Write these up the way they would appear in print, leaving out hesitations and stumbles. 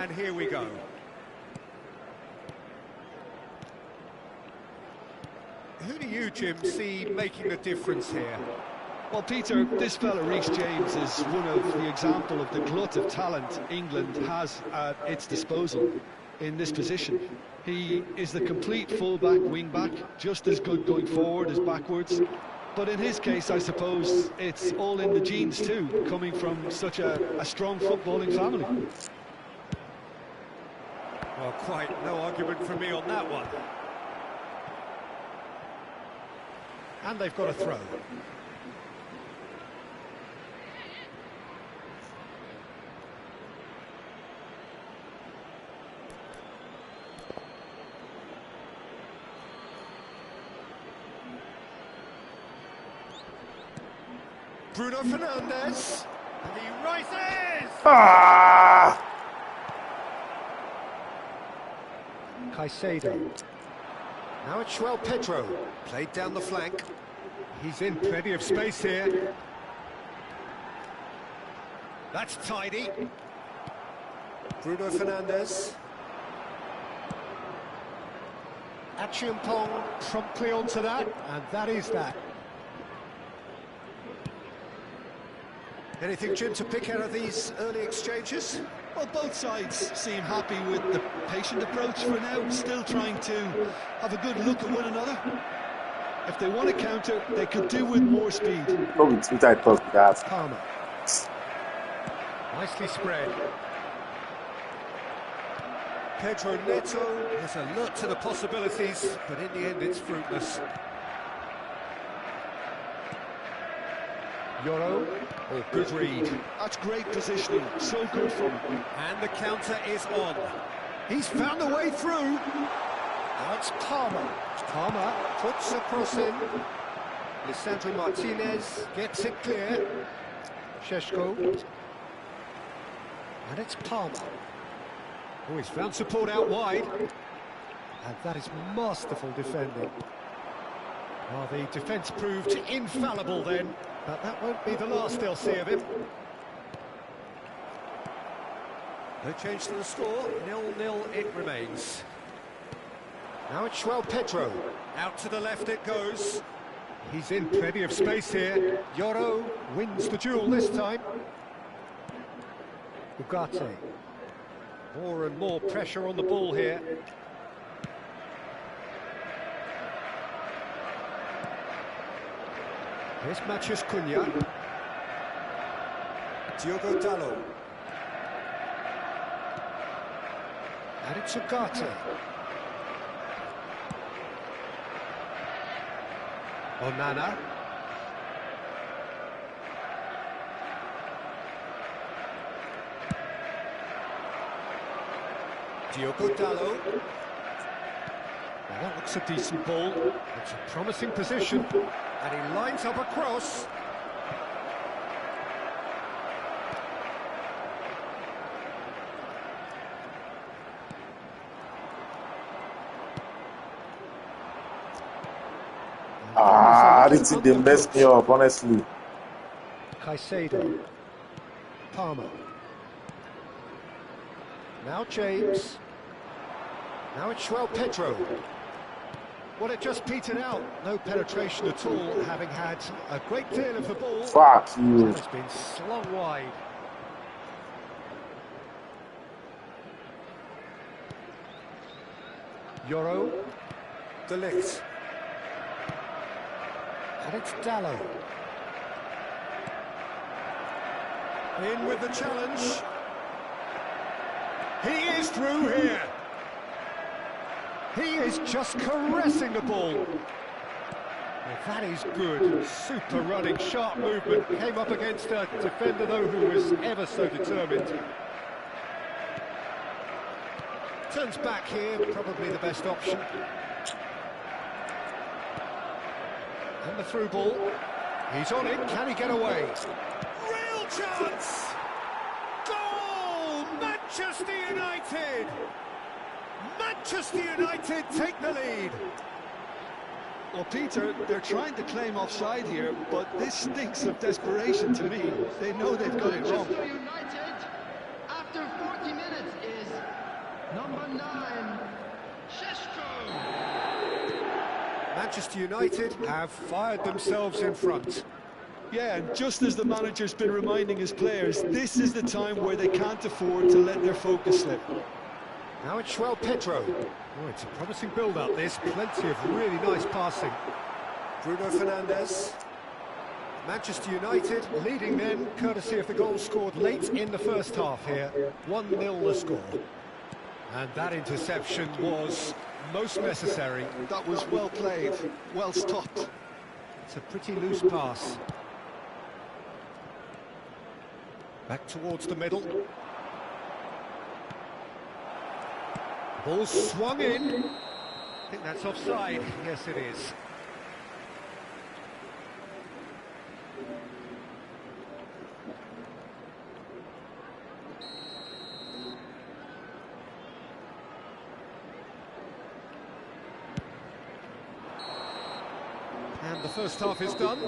And here we go. Who do you, Jim, see making the difference here? Well, Peter, this fella, Reece James, is one of the example of the glut of talent England has at its disposal in this position. He is the complete full-back, wing-back, just as good going forward as backwards. But in his case, I suppose, it's all in the genes too, coming from such a strong footballing family. Well, quite no argument from me on that one. And they've got a throw. Bruno Fernandes, and he rises! Caicedo. Now it's João Pedro, played down the flank. He's in plenty of space here. That's tidy. Bruno Fernandes. Achiampong promptly onto that, and that is that. Anything, Jim, to pick out of these early exchanges? Well, both sides seem happy with the patient approach for now, still trying to have a good look at one another. If they want to counter, they could do with more speed. Palmer. Nicely spread. Pedro Neto is alert to the possibilities, but in the end it's fruitless. Yoro, oh, good read. That's great positioning, so good from him. And the counter is on. He's found a way through. Now it's Palmer. Palmer puts a cross in. Lisandro Martinez gets it clear. Sesko. And it's Palmer. Oh, he's found support out wide. And that is masterful defending. Well, the defence proved infallible then. But that won't be the last they'll see of him. No change to the score, 0-0 it remains. Now it's João Pedro. Out to the left it goes. He's in plenty of space here. Yoro wins the duel this time. Ugarte. More and more pressure on the ball here. Here's Matheus Cunha. Diogo Dalot. And it's Ugarte. Onana. Diogo Dalot. Now that looks a decent ball. It's a promising position. And he lines up a cross. They messed me up, honestly. Caicedo. Palmer. Now James. Now it's João Pedro. Well, it just petered out. No penetration at all, having had a great deal of the ball. Fuck you. It's been slung wide. Yoro. De Ligt. And it's Dalot. In with the challenge. He is through here. He is just caressing the ball. Well, that is good. Super running, sharp movement. Came up against a defender, though, who was ever so determined. Turns back here, probably the best option. And the through ball. He's on it. Can he get away? Real chance! Goal! Manchester United! Manchester United take the lead. Well, Peter, they're trying to claim offside here, but this stinks of desperation to me. They know they've got it wrong. Manchester United, after 40 minutes, is Number 9, Sesko. Manchester United have fired themselves in front. Yeah, and just as the manager's been reminding his players, this is the time where they can't afford to let their focus slip. Now it's Pedro. Oh, it's a promising build-up, this. Plenty of really nice passing. Bruno Fernandes. Manchester United leading then, courtesy of the goal scored late in the first half here. 1-0 the score. And that interception was most necessary. That was well played, well stopped. It's a pretty loose pass. Back towards the middle. Ball swung in. I think that's offside. Yes, it is. And the first half is done.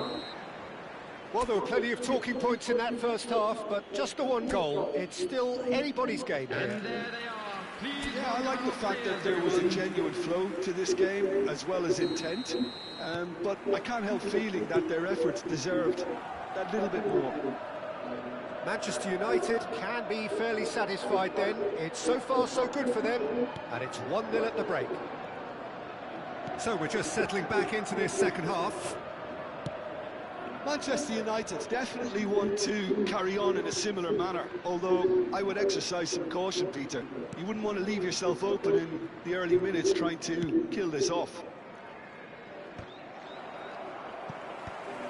Well, there were plenty of talking points in that first half, but just the one goal. It's still anybody's game here. And there they are. Please, Yeah, I like the fact that there was a genuine flow to this game, as well as intent. But I can't help feeling that their efforts deserved that little bit more. Manchester United can be fairly satisfied then. It's so far so good for them, and it's 1-0 at the break. So we're just settling back into this second half. Manchester United definitely want to carry on in a similar manner, although I would exercise some caution, Peter. You wouldn't want to leave yourself open in the early minutes trying to kill this off.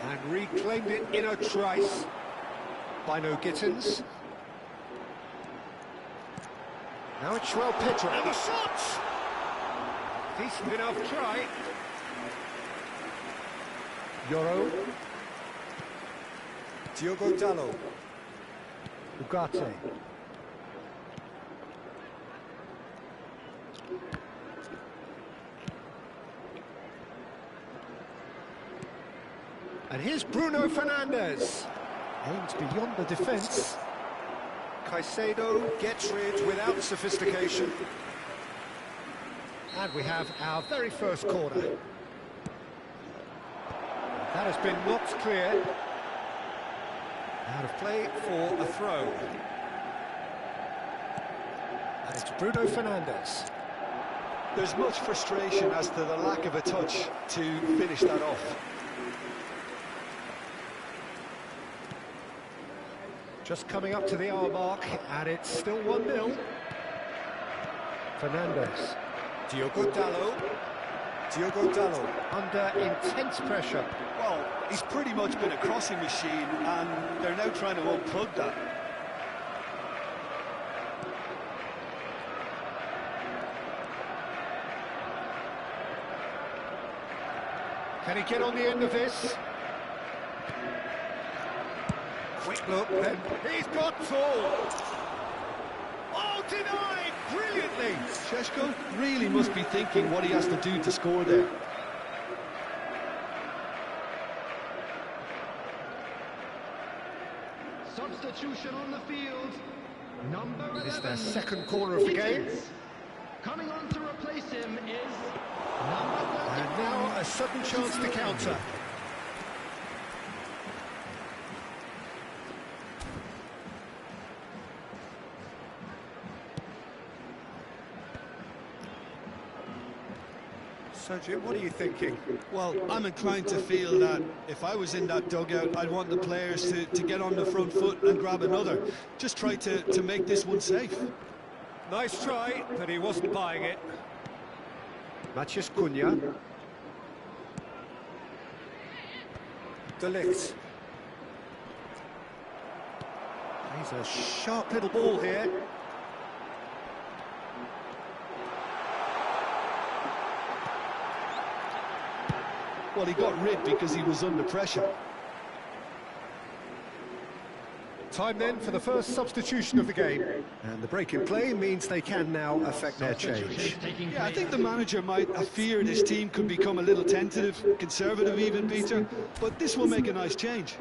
And reclaimed it in a trice by No Gittins. Now it's Pedro. And the shot! Decent enough try. Yoro. Diogo Dalot. Ugarte. And here's Bruno Fernandes. Aims beyond the defence. Caicedo gets rid without sophistication. And we have our very first corner. That has been knocked clear. Out of play for a throw. And it's Bruno Fernandes. There's much frustration as to the lack of a touch to finish that off. Just coming up to the hour mark, and it's still 1-0. Fernandes. Diogo Dalot. Diogo Dalot under intense pressure. Well, he's pretty much been a crossing machine, and they're now trying to unplug that. Can he get on the end of this? Quick look, then he's got tall. Oh, denied brilliantly. Sesko really must be thinking what he has to do to score there. Substitution on the field. Number 11. It's their second corner of the game. Coming on to replace him is number 34. And now a sudden chance to counter. So, Jim, what are you thinking? Well, I'm inclined to feel that if I was in that dugout, I'd want the players to get on the front foot and grab another. Just try to make this one safe. Nice try, but he wasn't buying it. Matheus Cunha. De Ligt. He's a sharp little ball here. Well, he got rid because he was under pressure. Time then for the first substitution of the game. And the break in play means they can now affect their change. Yeah, I think the manager might have feared his team could become a little tentative, conservative even, Peter, but this will make a nice change.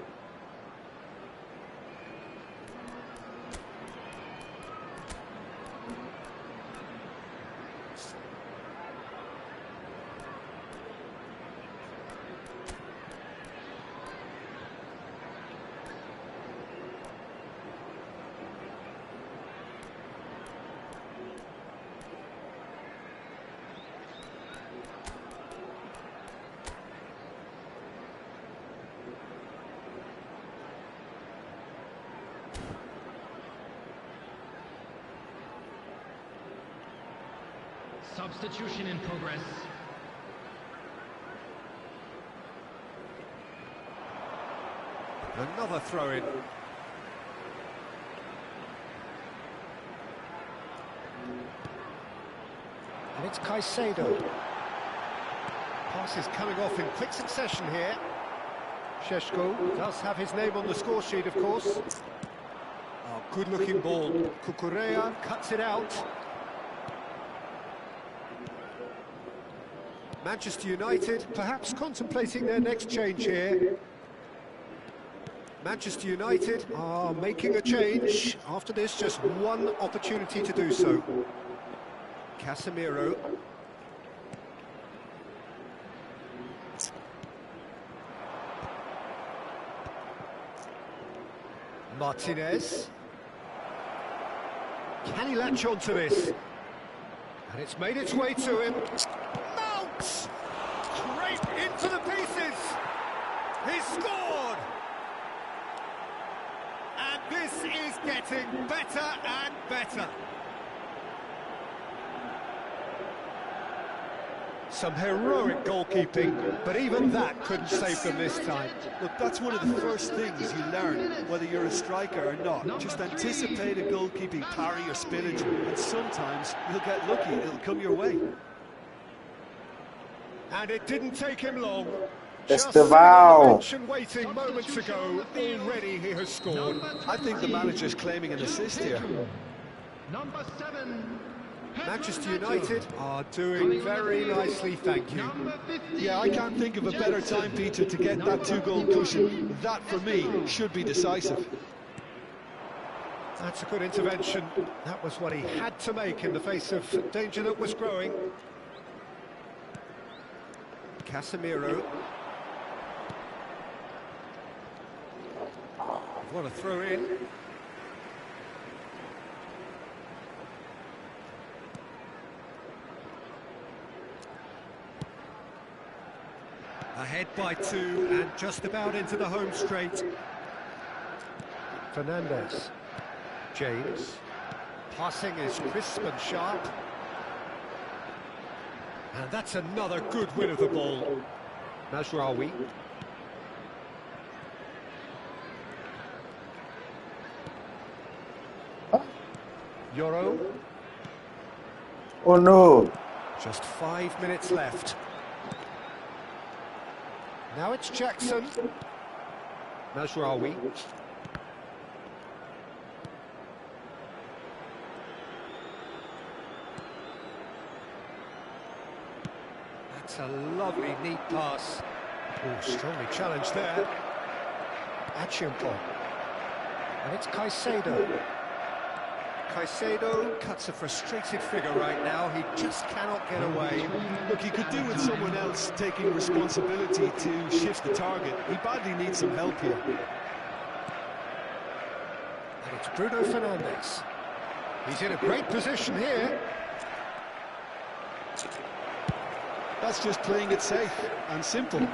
Substitution in progress. Another throw-in. And it's Caicedo. Pass is coming off in quick succession here. Sesko does have his name on the score sheet, of course. Oh, good-looking ball. Cucurella cuts it out. Manchester United perhaps contemplating their next change here. Manchester United are making a change. After this, just one opportunity to do so. Casemiro. Martinez. Can he latch onto this? And it's made its way to him. Mount! Straight into the pieces! He's scored! And this is getting better and better. Some heroic goalkeeping, but even that couldn't save them this time. Look, that's one of the first things you learn, whether you're a striker or not. Just anticipate a goalkeeping parry or spillage, and sometimes you'll get lucky, it'll come your way. And it didn't take him long. Just Just about. waiting moments ago, already he has scored. I think the manager's claiming an assist here. Number 7. Manchester United are doing very nicely, thank you. Number 15. Yeah, I can't think of a better time, Peter, to get that 2-goal cushion. That, for me, should be decisive. That's a good intervention. That was what he had to make in the face of danger that was growing. Casemiro. What a throw in. Ahead by 2 and just about into the home straight. Fernandes. James. Passing is crisp and sharp. And that's another good win of the ball. Mazraoui. Euro. Oh no. Just 5 minutes left. Now it's Jackson. Mazraoui. That's a lovely, neat pass. Oh, strongly challenged there. Achiampong. And it's Caicedo. Caicedo cuts a frustrated figure right now. He just cannot get away. Look, he could do with someone else taking responsibility to shift the target. He badly needs some help here. And it's Bruno Fernandes. He's in a great position here. That's just playing it safe and simple.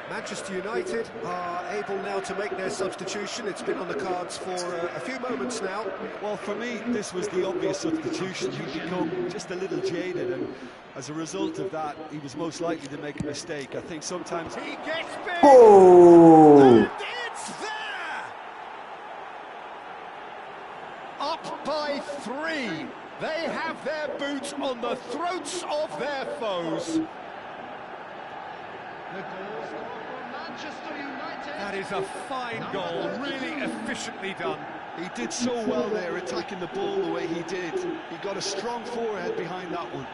Manchester United are able now to make their substitution. It's been on the cards for a few moments now. Well, for me, this was the obvious substitution. He'd become just a little jaded, and as a result of that, he was most likely to make a mistake. I think sometimes... He gets big! Oh! And it's there! Up by 3. They have their boots on the throats of their foes. The goal scorer for Manchester United. That is a fine goal, really efficiently done. He did so well there, attacking the ball the way he did. He got a strong forehead behind that one.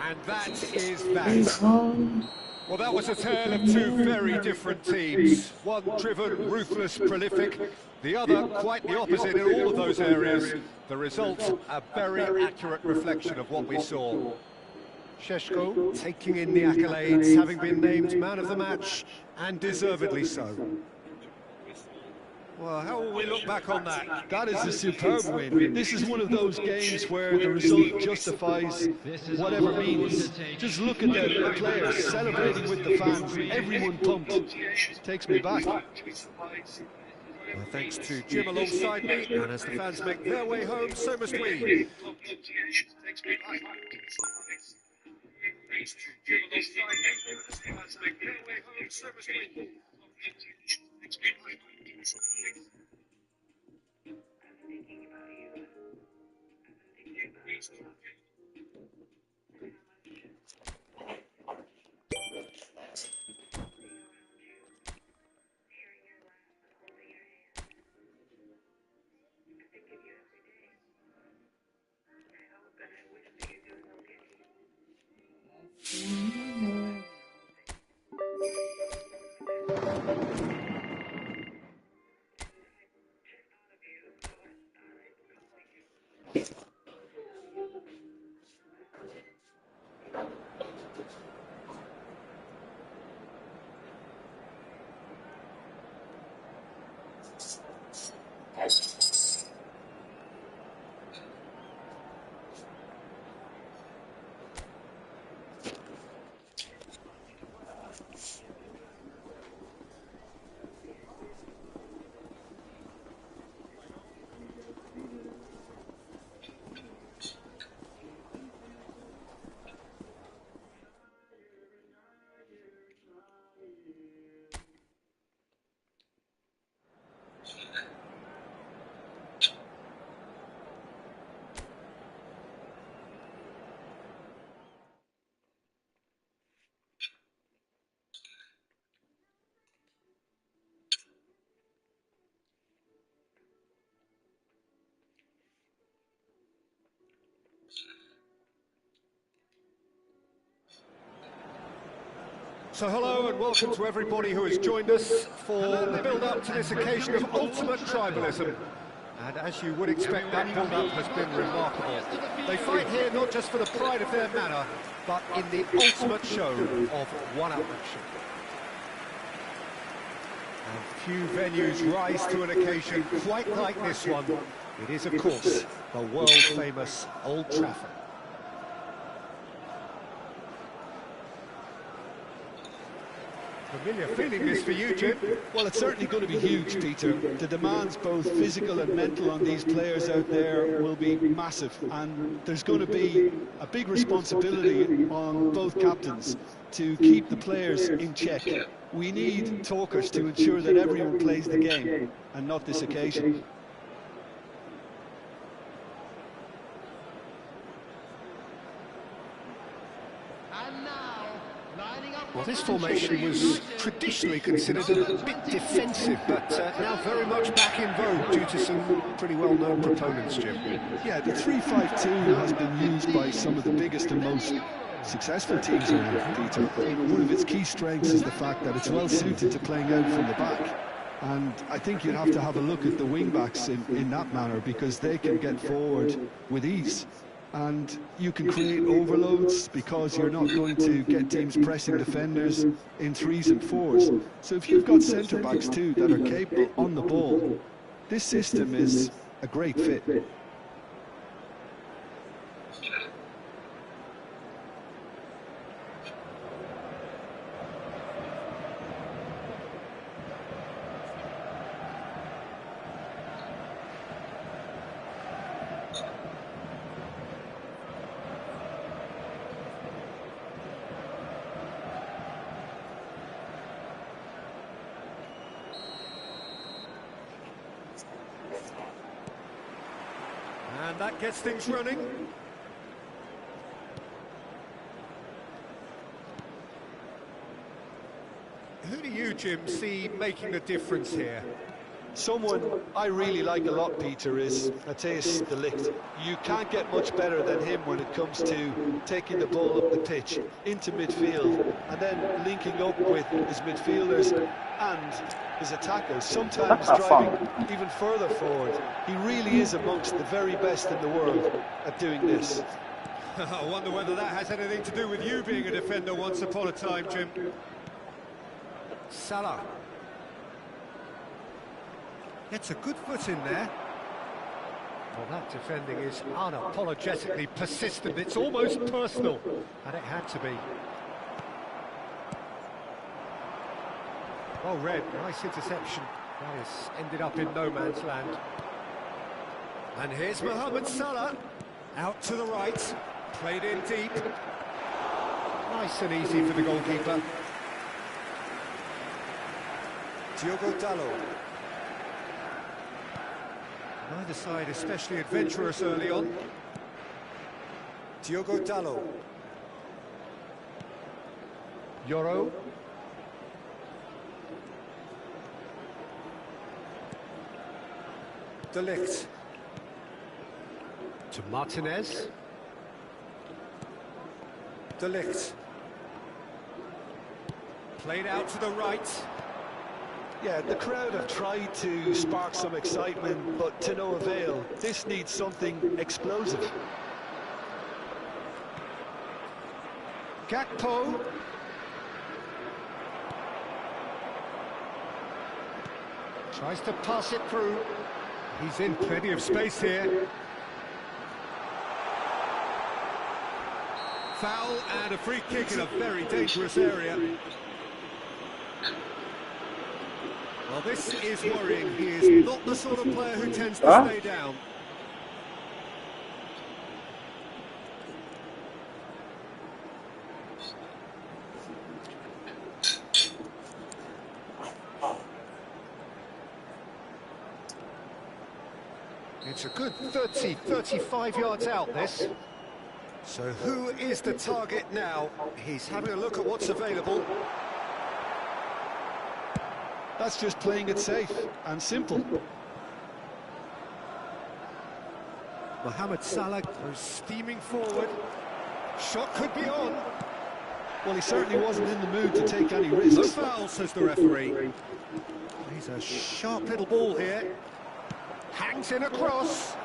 And that is that. Well, that was a tale of two very different teams. One driven, ruthless, prolific. The other quite the opposite in all of those areas. The result, a very accurate reflection of what we saw. Sesko taking in the accolades, having been named man of the match, and deservedly so. Well, how will we look back on that? That is a superb win. This is one of those games where the result justifies whatever means. Just look at the players celebrating with the fans. Everyone pumped. Takes me back. Well, thanks to Jim alongside me, and as the fans make their way home, so must we. So hello and welcome to everybody who has joined us for the build-up to this occasion of ultimate tribalism. And as you would expect, that build-up has been remarkable. They fight here not just for the pride of their manor, but in the ultimate show of one-upmanship. And few venues rise to an occasion quite like this one. It is, of course, the world-famous Old Trafford. Familiar feeling this for you, Jim? Well, it's certainly going to be huge, Peter. The demands, both physical and mental, on these players out there will be massive, and there's going to be a big responsibility on both captains to keep the players in check. We need talkers to ensure that everyone plays the game, and not this occasion. Well, this formation was traditionally considered a bit defensive, but now very much back in vogue due to some pretty well-known proponents, Jim. Yeah, the 3-5-2 has been used by some of the biggest and most successful teams around, Peter. One of its key strengths is the fact that it's well suited to playing out from the back. And I think you'd have to have a look at the wing-backs in that manner, because they can get forward with ease. And you can create overloads because you're not going to get teams pressing defenders in 3s and 4s. So if you've got centre-backs too that are capable on the ball, this system is a great fit. And that gets things running. Who do you, Jim, see making the difference here? Someone I really like a lot, Peter, is Matthijs de Ligt. You can't get much better than him when it comes to taking the ball up the pitch into midfield and then linking up with his midfielders and his attackers, sometimes driving even further forward. He really is amongst the very best in the world at doing this. I wonder whether that has anything to do with you being a defender once upon a time, Jim. Salah. Gets a good foot in there. Well, that defending is unapologetically persistent. It's almost personal, and it had to be. Well read, nice interception. That has ended up in no man's land. And here's Mohamed Salah, out to the right, played in deep. Nice and easy for the goalkeeper. Diogo Dalot. Neither side especially adventurous early on. Diogo Dalot. Yoro. De Ligt. To Martinez. De Ligt. Played out to the right. Yeah, the crowd have tried to spark some excitement, but to no avail. This needs something explosive. Gakpo. Tries to pass it through. He's in plenty of space here. Foul and a free kick in a very dangerous area. Well, this is worrying. He is not the sort of player who tends to stay down. It's a good 30, 35 yards out, this. So who is the target now? He's having a look at what's available. That's just playing it safe and simple. Mohamed Salah goes steaming forward. Shot could be on. Well, he certainly wasn't in the mood to take any risks. No foul, says the referee. He's a sharp little ball here. Hangs in across.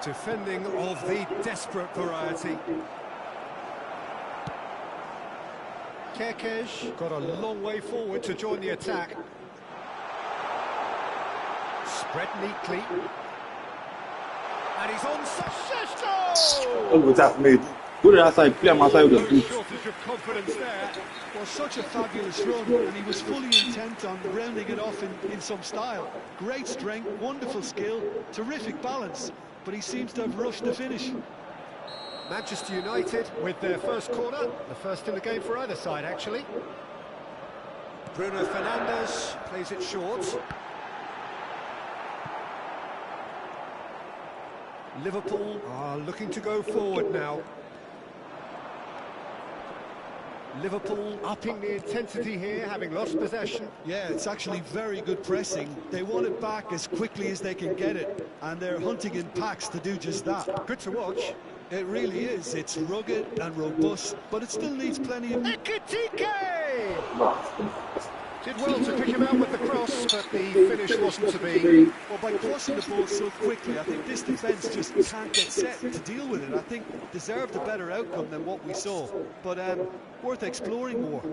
Defending of the desperate variety. Kerkez got a long way forward to join the attack. Spread neatly. And he's on Sesko! Look what that made. Good outside, play my side with the boot. Shortage of confidence there. Well, such a fabulous run, and he was fully intent on rounding it off in some style. Great strength, wonderful skill, terrific balance, but he seems to have rushed the finish. Manchester United with their first corner, the first in the game for either side, actually. Bruno Fernandes plays it short. Liverpool are looking to go forward now. Liverpool upping the intensity here, having lost possession. Yeah, it's actually very good pressing. They want it back as quickly as they can get it, and they're hunting in packs to do just that. Good to watch. It really is. It's rugged and robust, but it still needs plenty of... Ekitike! Did well to pick him out with the cross, but the finish wasn't to be. Well, by crossing the ball so quickly, I think this defence just can't get set to deal with it. I think deserved a better outcome than what we saw, but worth exploring more.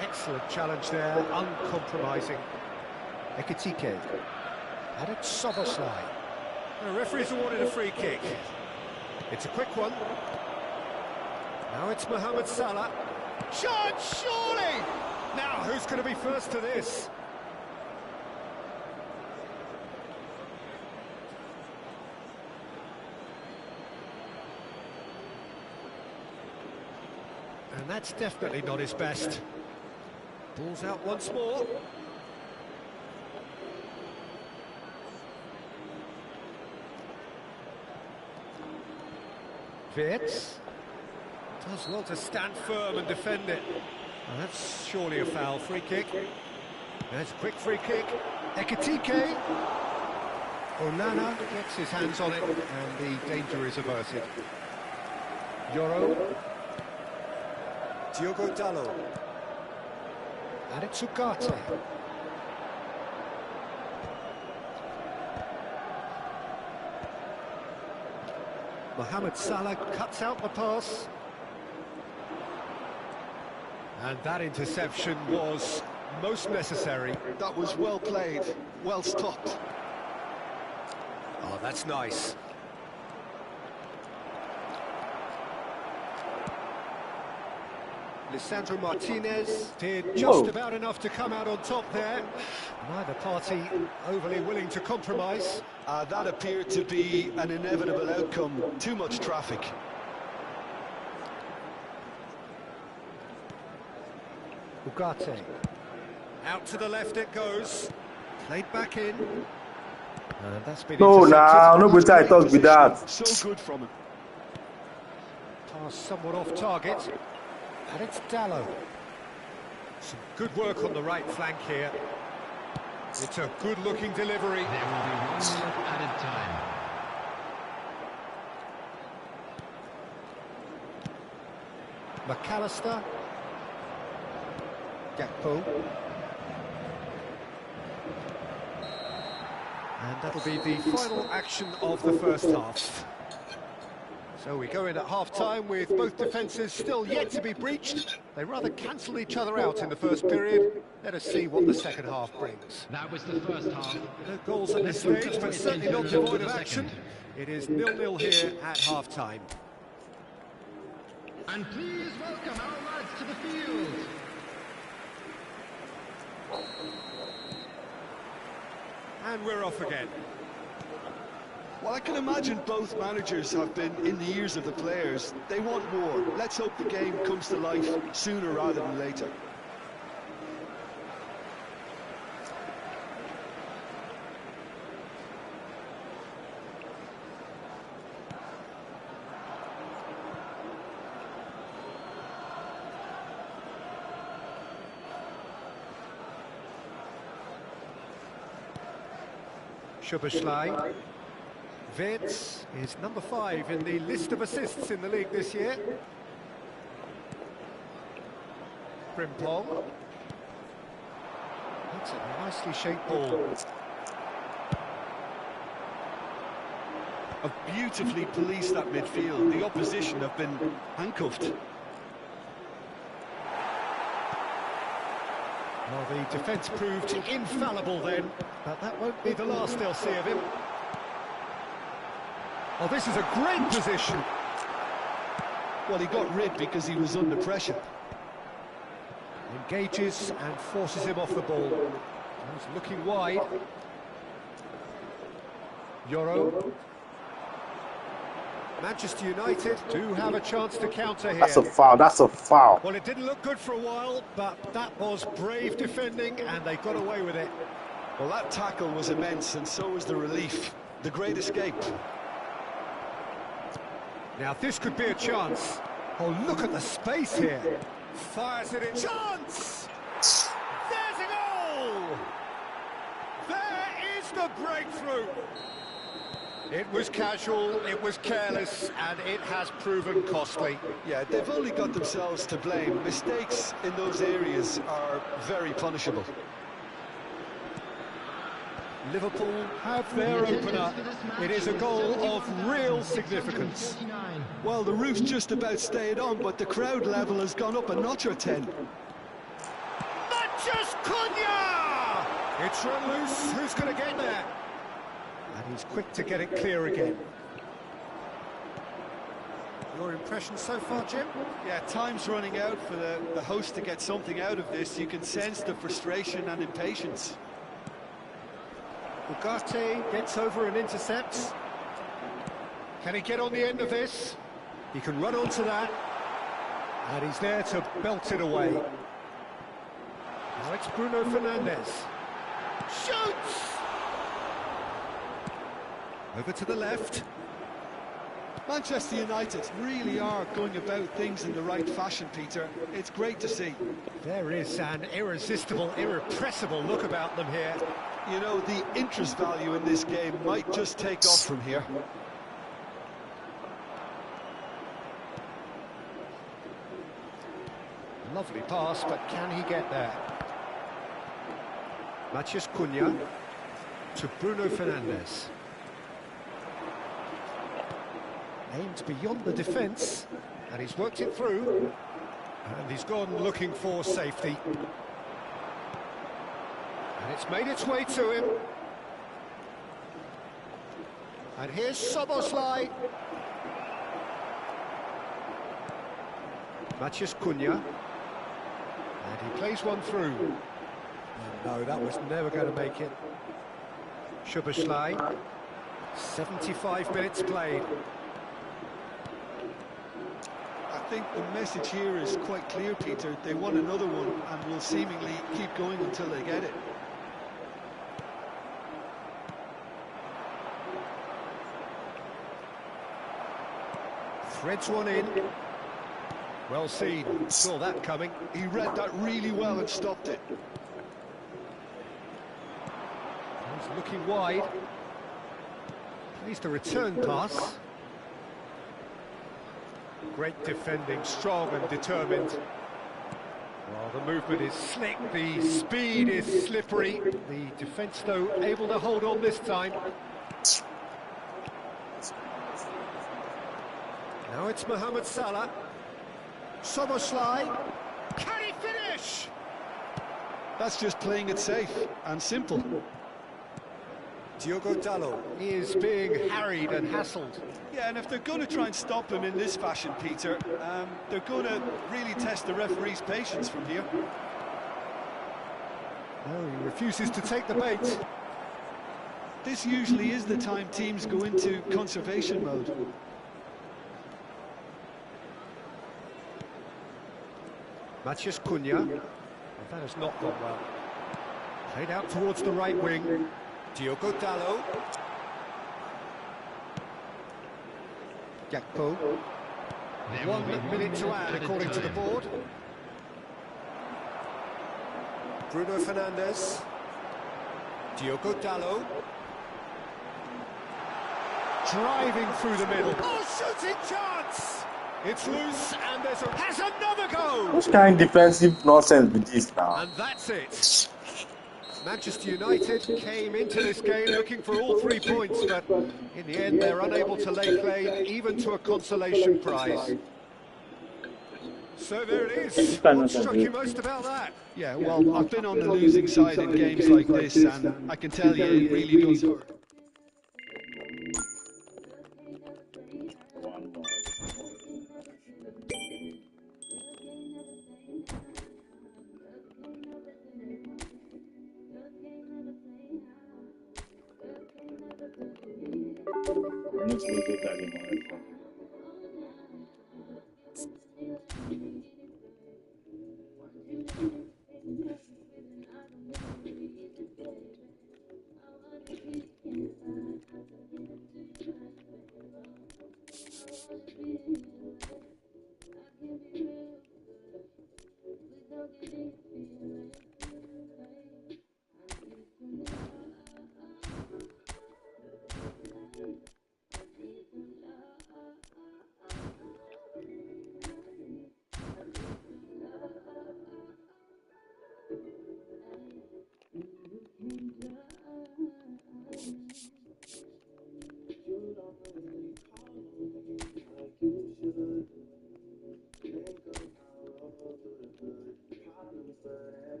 Excellent challenge there, uncompromising. Ekitike. And it's Soboslai. The referee's awarded a free kick. It's a quick one. Now it's Mohamed Salah. Chance, surely! Now, who's going to be first to this? And that's definitely not his best. Ball's out once more. Wirtz does well to stand firm and defend it. Well, that's surely a foul. Free kick. There's a quick free kick. Ekitike. Onana gets his hands on it and the danger is averted. Yoro. Diogo Dalot. And it's Ugarte. Mohamed Salah cuts out the pass. And that interception was most necessary. That was well played, well stopped. Oh, that's nice. Lisandro Martinez did just about enough to come out on top there. Neither party overly willing to compromise. That appeared to be an inevitable outcome. Too much traffic. Ugarte. Out to the left it goes. Played back in. And that's been No, intercepted. no good I thought with that. So good from him. Pass somewhat off target. And it's Dallo. Some good work on the right flank here. It's a good-looking delivery. There will be 1 minute added time. McAllister. Gakpo. And that'll be the final action of the first half. So we go in at half-time with both defences still yet to be breached. They rather cancelled each other out in the first period. Let us see what the second half brings. That was the first half. No goals at this stage, but certainly not devoid of action. It is 0-0 here at half-time. And please welcome our lads to the field. And we're off again. Well, I can imagine both managers have been in the ears of the players. They want more. Let's hope the game comes to life sooner rather than later. Szoboszlai. Wirtz is number 5 in the list of assists in the league this year. Frimpong. That's a nicely shaped ball. Have beautifully policed that midfield. The opposition have been handcuffed. Well, the defence proved infallible then, but that won't be the last they'll see of him. Oh, this is a great position. Well, he got rid because he was under pressure. Engages and forces him off the ball. He's looking wide. Yoro. Manchester United do have a chance to counter here. That's a foul, that's a foul. Well, it didn't look good for a while, but that was brave defending and they got away with it. Well, that tackle was immense, and so was the relief. The great escape. Now, this could be a chance. Oh, look at the space here. Fires it in. Chance! There's a goal! There is the breakthrough. It was casual, it was careless, and it has proven costly. Yeah, they've only got themselves to blame. Mistakes in those areas are very punishable. Liverpool have their opener. It is a goal of real significance. Well, the roof's just about stayed on, but the crowd level has gone up a notch or 10. Matches Cunha! It's run loose. Who's going to get there? And he's quick to get it clear again. Your impression so far, Jim? Yeah, time's running out for the host to get something out of this. You can sense the frustration and impatience. Ugarte gets over and intercepts. Can he get on the end of this? He can run onto that. And he's there to belt it away. Now it's Bruno Fernandes. Shoots! Over to the left. Manchester United really are going about things in the right fashion, Peter. It's great to see. There is an irresistible, irrepressible look about them here. You know, the interest value in this game might just take off from here. Lovely pass, but can he get there? Mathias Cunha to Bruno Fernandes. Aimed beyond the defence, and he's worked it through. And he's gone looking for safety. And it's made its way to him. And here's Szoboszlai. Mathias Cunha. And he plays one through. No, that was never going to make it. Szoboszlai. 75 minutes played. I think the message here is quite clear, Peter. They want another one and will seemingly keep going until they get it. Threads one in. Well seen. Saw that coming. He read that really well and stopped it. He's looking wide. Plays the return pass. Great defending, strong and determined. Well, the movement is slick, the speed is slippery. The defence, though, able to hold on this time. Now it's Mohamed Salah. Szoboszlai. Can he finish? That's just playing it safe and simple. Diogo Dalot is being harried and hassled. Yeah, and if they're going to try and stop him in this fashion, Peter, they're going to really test the referee's patience from here. No, he refuses to take the bait. This usually is the time teams go into conservation mode. Matheus Cunha. Well, that has not gone well. Played out towards the right wing. Diogo Dalot. Gakpo. 1 minute to add, according to the board. Bruno Fernandes. Diogo Dalot. Driving through the middle. Oh, shooting chance! It's loose, and has another go! Which kind of defensive nonsense with this now? And that's it. Manchester United came into this game looking for all 3 points, but in the end they're unable to lay claim even to a consolation prize. So there it is. What struck you most about that? Yeah, well, I've been on the losing side in games like this, and I can tell you it really does hurt.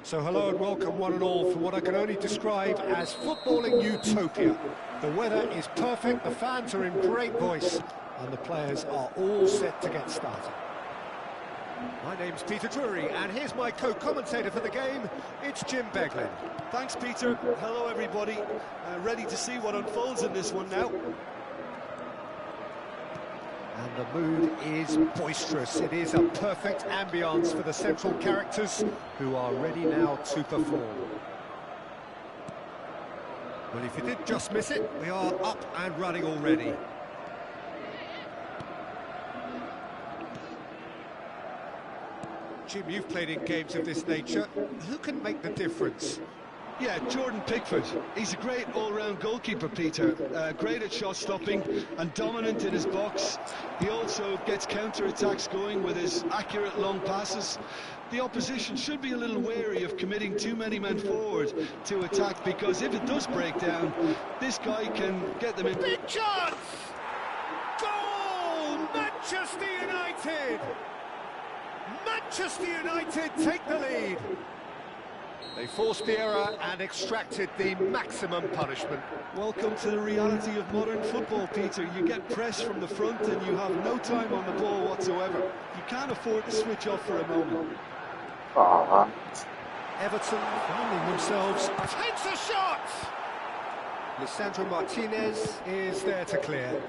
So hello and welcome one and all for what I can only describe as footballing utopia. The weather is perfect, the fans are in great voice, and the players are all set to get started. My name's Peter Drury, and here's my co-commentator for the game, it's Jim Beglin. Thanks, Peter. Hello, everybody. Ready to see what unfolds in this one now. And the mood is boisterous. It is a perfect ambience for the central characters who are ready now to perform. Well, if you did just miss it, we are up and running already. Jim, you've played in games of this nature. Who can make the difference? Yeah, Jordan Pickford. He's a great all-round goalkeeper, Peter. Great at shot stopping and dominant in his box. He also gets counter-attacks going with his accurate long passes. The opposition should be a little wary of committing too many men forward to attack, because if it does break down, this guy can get them in. Big chance! Goal! Manchester United! Manchester United take the lead. They forced the error and extracted the maximum punishment. Welcome to the reality of modern football, Peter. You get pressed from the front and you have no time on the ball whatsoever. You can't afford to switch off for a moment. Everton finding themselves. Takes a shot! Lisandro Martinez is there to clear.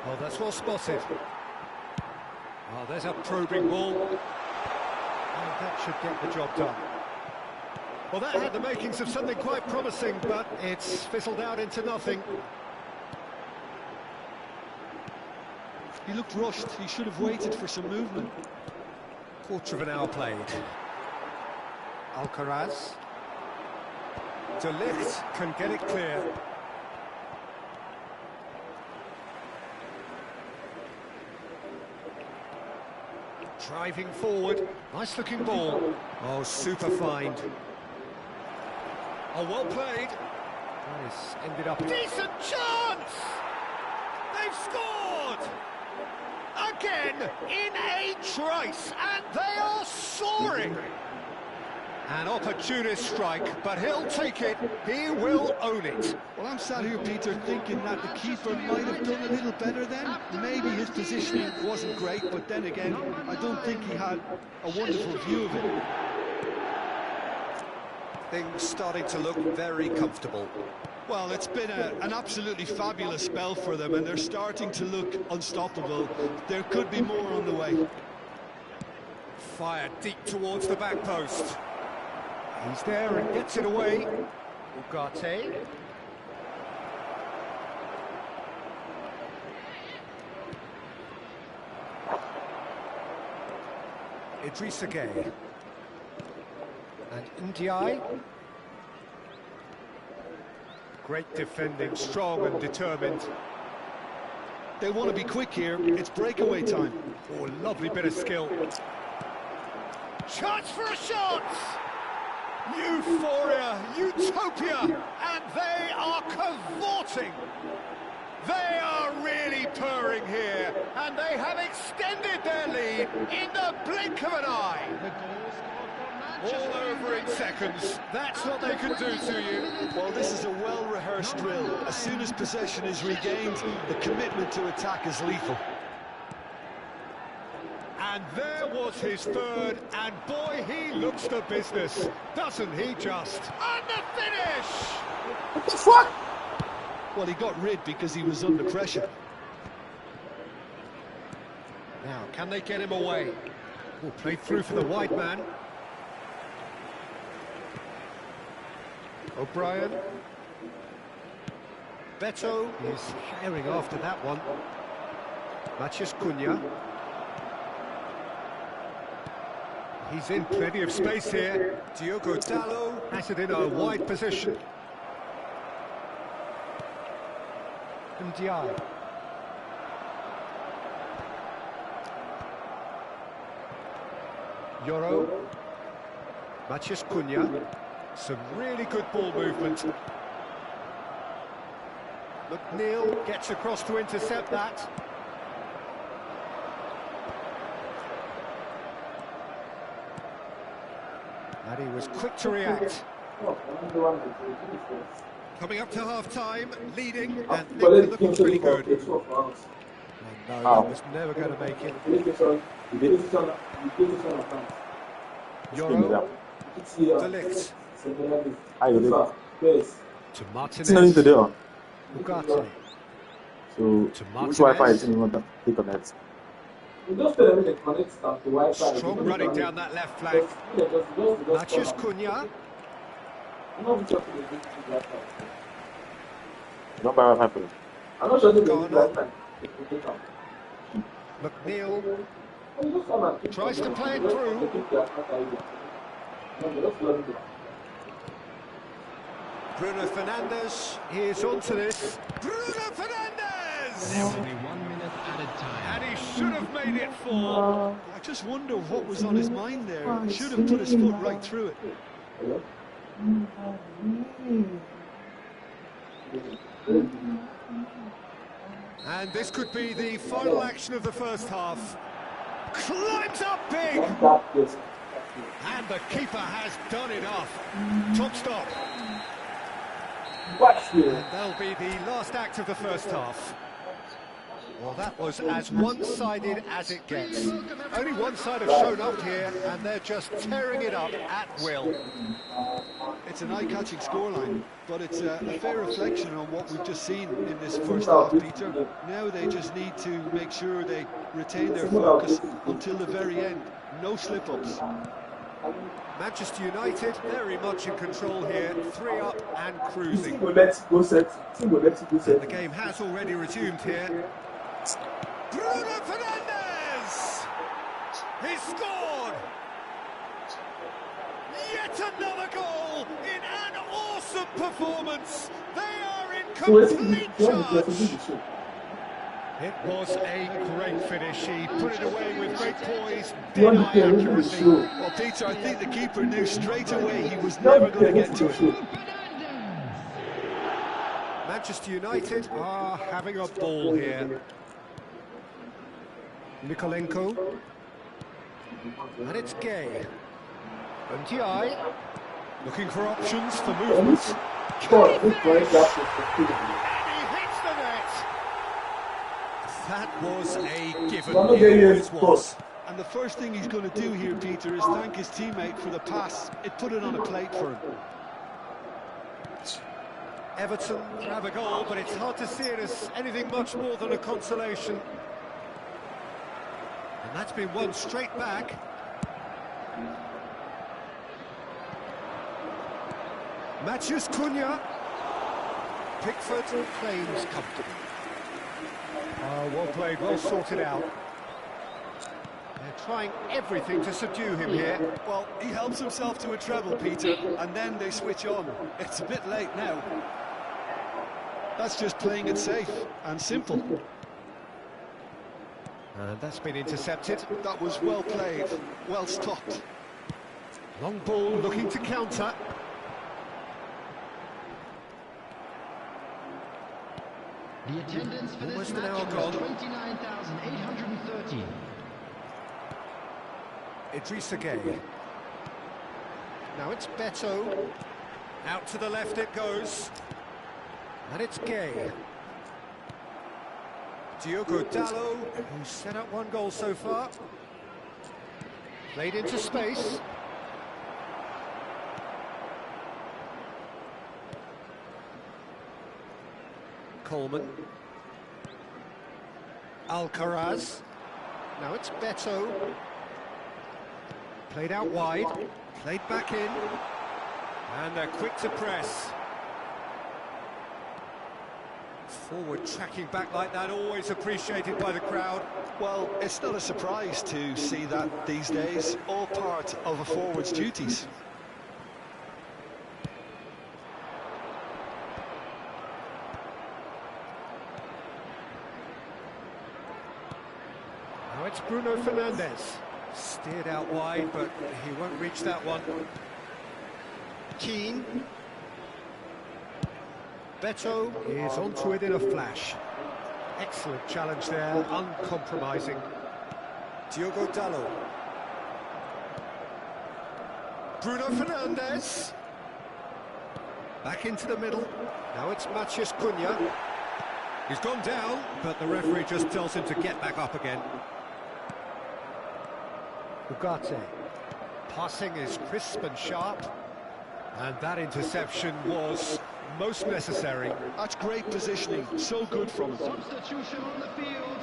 Oh, that's well spotted. Oh, there's a probing ball. And that should get the job done. Well, that had the makings of something quite promising, but it's fizzled out into nothing. He looked rushed. He should have waited for some movement. Quarter of an hour played. Alcaraz. De Ligt can get it clear. Driving forward, nice looking ball. Oh, super find. Oh, well played. Nice, ended up. Decent chance! They've scored! Again, in a trice, and they are soaring! An opportunist strike, but he'll take it, he will own it. Well, I'm sat here, Peter, thinking that the keeper might have done a little better then. Maybe his positioning wasn't great, but then again, I don't think he had a wonderful view of it. Things starting to look very comfortable. Well, it's been an absolutely fabulous spell for them, and they're starting to look unstoppable. There could be more on the way. Fired deep towards the back post. He's there and gets it away. Ugarte. Idrissa Gueye. And Ndiaye. Great defending, strong and determined. They want to be quick here. It's breakaway time. Oh, lovely bit of skill. Chance for a shot! Euphoria, utopia, and they are cavorting. They are really purring here, and they have extended their lead in the blink of an eye. All over in seconds. That's what they can do to you. Well, this is a well-rehearsed drill. As soon as possession is regained, the commitment to attack is lethal. And there was his third, and boy, he looks the business, doesn't he just? And the finish! What the fuck? Well, he got rid because he was under pressure. Now, can they get him away? Oh, played through for the wide man. O'Brien. Beto is herring after that one. Matheus Cunha. He's in plenty of space here. Diogo Dalot has it in a wide position. Ndiaye. Yoro. Matheus Cunha. Some really good ball movement. McNeil gets across to intercept that. And he was quick to react. Coming up to half-time, leading, and looking pretty good. Oh, no, that was never going to make it. Yoro. De Ligt. To Martinez. Ugarte. So, To which Wi-Fi is Martinez. in the connect? Strong running down that left flank. Matheus Cunha. Don't buy Wi-Fi for you. Ghana. McNeil. Tries to play it through. Bruno Fernandes is onto this. Bruno Fernandes! Only 1 minute added time. And he should have made it 4. I just wonder what was on his mind there. He should have put his foot right through it. And this could be the final action of the first half. Climbs up big! And the keeper has done enough. Top stop. And that'll be the last act of the first half. Well, that was as one-sided as it gets. Only one side have shown up here, and they're just tearing it up at will. It's an eye-catching scoreline, but it's a fair reflection on what we've just seen in this first half, Peter. Now they just need to make sure they retain their focus until the very end. No slip-ups. Manchester United very much in control here, 3 up and cruising. And the game has already resumed here. Bruno Fernandes! He's scored! Yet another goal in an awesome performance. They are in complete charge. It was a great finish. He put it away with great poise, dead-eye accuracy. Well, Peter, I think the keeper knew straight away he was never going to get to it. Manchester United are having a ball here. Nikolenko. And it's Gay. And Diai looking for options for movement. And he hits the net. That was a given. It always was. And the first thing he's going to do here, Peter, is thank his teammate for the pass. It put it on a plate for him. Everton have a goal, but it's hard to see it as anything much more than a consolation. And that's been won straight back. Matheus Cunha. Pickford claims comfortably. Well played, well sorted out. They're trying everything to subdue him here. Well, he helps himself to a treble, Peter, and then they switch on. It's a bit late now. That's just playing it safe and simple. And that's been intercepted. That was well played, well stopped. Long ball looking to counter. The attendance for Almost this an hour match gone. was 29,830. Idrissa Gueye. Now it's Beto. Out to the left it goes. And it's Gay. Diogo Dalot, who's set up 1 goal so far. Played into space. Coleman. Alcaraz. Now it's Beto. Played out wide. Played back in. And they're quick to press. Forward tracking back like that, always appreciated by the crowd. Well, it's not a surprise to see that these days, all part of a forward's duties. Now it's Bruno Fernandes. Steered out wide, but he won't reach that one. Keane. Beto is onto it in a flash. Excellent challenge there, uncompromising. Diogo Dalot. Bruno Fernandes. Back into the middle. Now it's Matheus Cunha. He's gone down, but the referee just tells him to get back up again. Ugarte. Passing is crisp and sharp. And that interception was most necessary. That's great positioning, so good from him. Substitution on the field.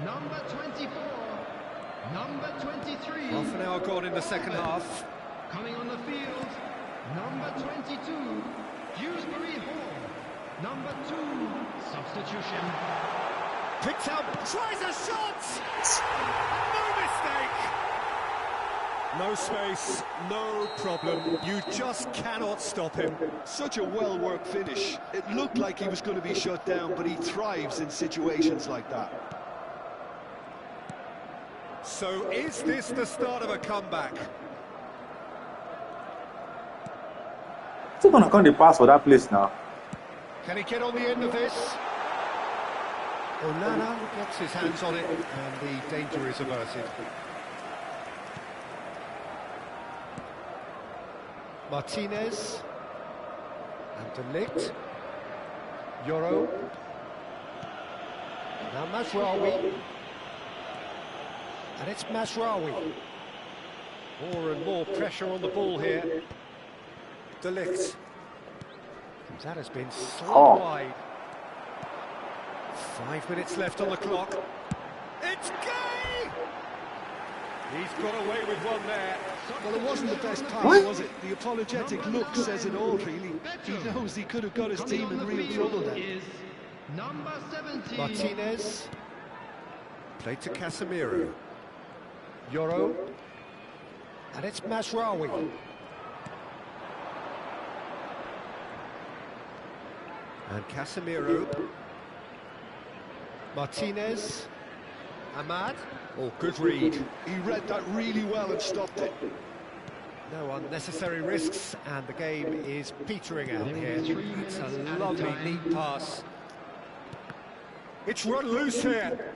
Number 24. Number 23. Half an hour gone in the second half. Coming on the field. Number 22. Dewsbury Hall. Number 2. Substitution. Picked out, tries a shot! No mistake! No space, no problem. You just cannot stop him. Such a well-worked finish. It looked like he was going to be shut down, but he thrives in situations like that. So is this the start of a comeback? Still gonna come the pass for that place now. Can he get on the end of this? Onana gets his hands on it and the danger is averted. Martinez and De Ligt. Yoro. Now Mazraoui. And it's Mazraoui. More and more pressure on the ball here. De Ligt. That has been so wide. 5 minutes left on the clock. It's Gay! He's got away with one there. Well, it wasn't the best pass, was it? The apologetic look says it all, really. He knows he could have got his team in real trouble then. Is number 17. Martinez. Played to Casemiro. Yoro. And it's Mazraoui. And Casemiro. Martinez. Ahmad. Oh, good read. He read that really well and stopped it. No unnecessary risks, and the game is petering out here. It's a lovely, neat pass. It's run loose here.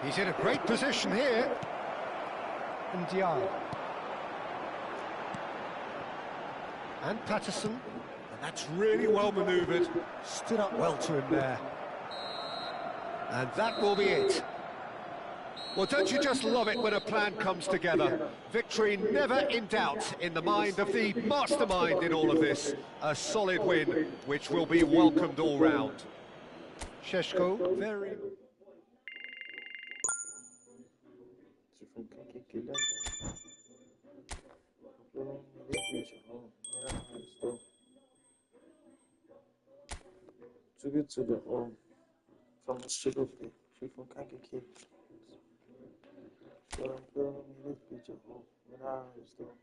He's in a great position here. And Diallo. And Patterson. And that's really well manoeuvred. Stood up well to him there. And that will be it. Well, don't you just love it when a plan comes together? Victory never in doubt in the mind of the mastermind in all of this. A solid win, which will be welcomed all round. Sesko, very... To get to the from the sugar pit, she from Kankakee. So I'm feeling this bitch at home when I still.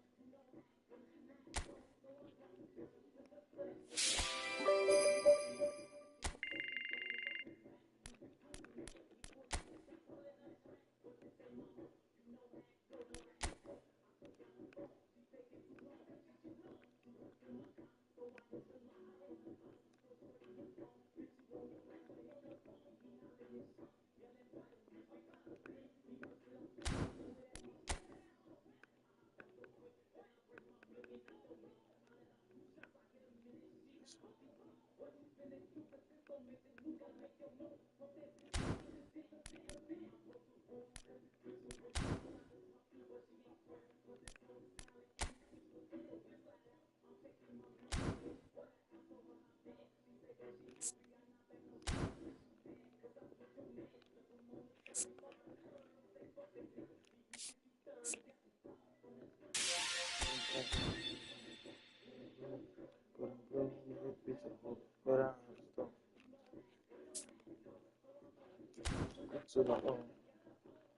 So the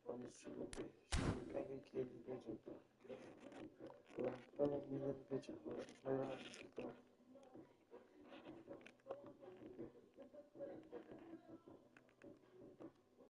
from the sugar pit, Kankakee bitch at home. So I'm feeling this bitch at home when I still.